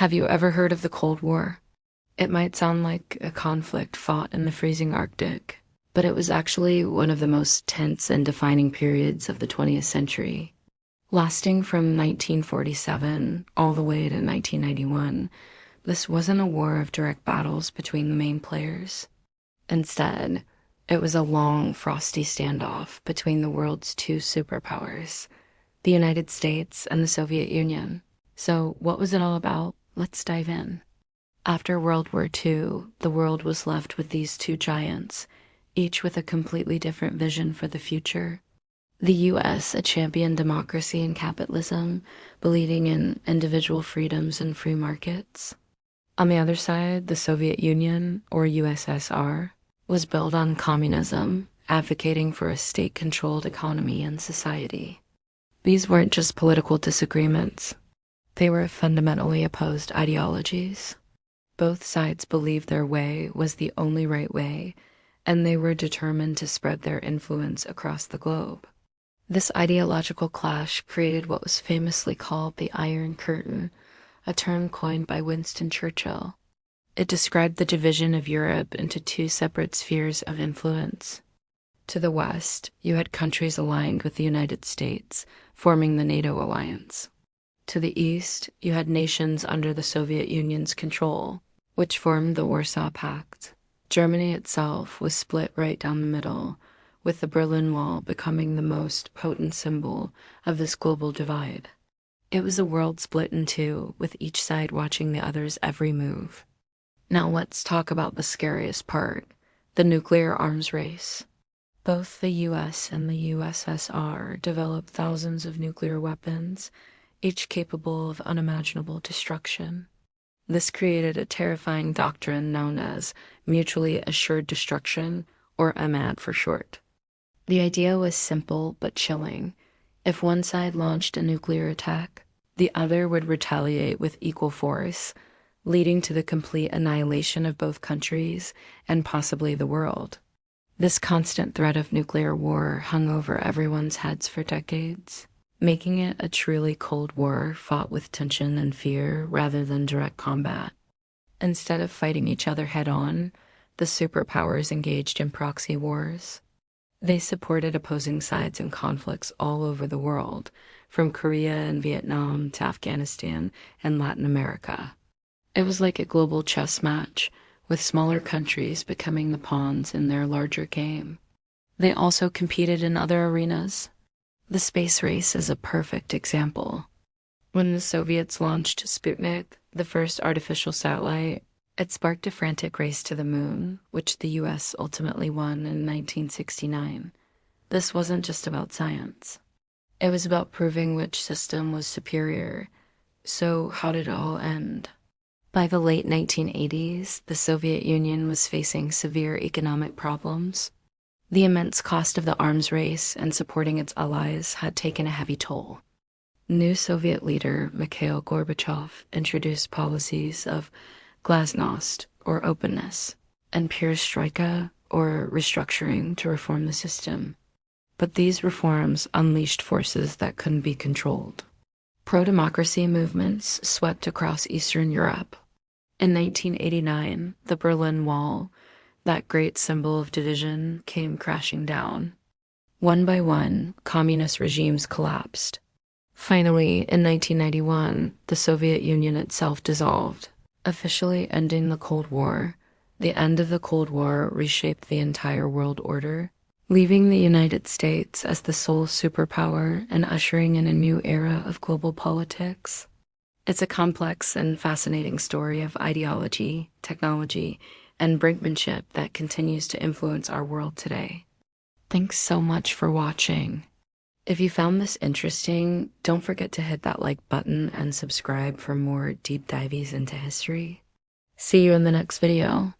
Have you ever heard of the Cold War? It might sound like a conflict fought in the freezing Arctic, but it was actually one of the most tense and defining periods of the 20th century. Lasting from 1947 all the way to 1991, this wasn't a war of direct battles between the main players. Instead, it was a long, frosty standoff between the world's two superpowers, the United States and the Soviet Union. So, what was it all about? Let's dive in. After World War II, the world was left with these two giants, each with a completely different vision for the future. The US, a champion democracy and capitalism, believing in individual freedoms and free markets. On the other side, the Soviet Union, or USSR, was built on communism, advocating for a state-controlled economy and society. These weren't just political disagreements. They were fundamentally opposed ideologies. Both sides believed their way was the only right way, and they were determined to spread their influence across the globe. This ideological clash created what was famously called the Iron Curtain, a term coined by Winston Churchill. It described the division of Europe into two separate spheres of influence. To the west, you had countries aligned with the United States, forming the NATO alliance. To the east, you had nations under the Soviet Union's control, which formed the Warsaw Pact. Germany itself was split right down the middle, with the Berlin Wall becoming the most potent symbol of this global divide. It was a world split in two, with each side watching the other's every move. Now let's talk about the scariest part, the nuclear arms race. Both the US and the USSR developed thousands of nuclear weapons, each capable of unimaginable destruction. This created a terrifying doctrine known as mutually assured destruction, or MAD for short. The idea was simple but chilling. If one side launched a nuclear attack, the other would retaliate with equal force, leading to the complete annihilation of both countries and possibly the world. This constant threat of nuclear war hung over everyone's heads for decades, making it a truly Cold War fought with tension and fear rather than direct combat. Instead of fighting each other head-on, the superpowers engaged in proxy wars. They supported opposing sides in conflicts all over the world, from Korea and Vietnam to Afghanistan and Latin America. It was like a global chess match, with smaller countries becoming the pawns in their larger game. They also competed in other arenas. The space race is a perfect example. When the Soviets launched Sputnik, the first artificial satellite, it sparked a frantic race to the moon, which the US ultimately won in 1969. This wasn't just about science. It was about proving which system was superior. So how did it all end? By the late 1980s, the Soviet Union was facing severe economic problems. The immense cost of the arms race and supporting its allies had taken a heavy toll. New Soviet leader Mikhail Gorbachev introduced policies of glasnost, or openness, and perestroika, or restructuring, to reform the system. But these reforms unleashed forces that couldn't be controlled. Pro-democracy movements swept across Eastern Europe. In 1989, the Berlin Wall, that great symbol of division, came crashing down. One by one, communist regimes collapsed. Finally, in 1991, the Soviet Union itself dissolved, officially ending the Cold War. The end of the Cold War reshaped the entire world order, leaving the United States as the sole superpower and ushering in a new era of global politics. It's a complex and fascinating story of ideology, technology, and brinkmanship that continues to influence our world today. Thanks so much for watching. If you found this interesting, don't forget to hit that like button and subscribe for more deep dives into history. See you in the next video.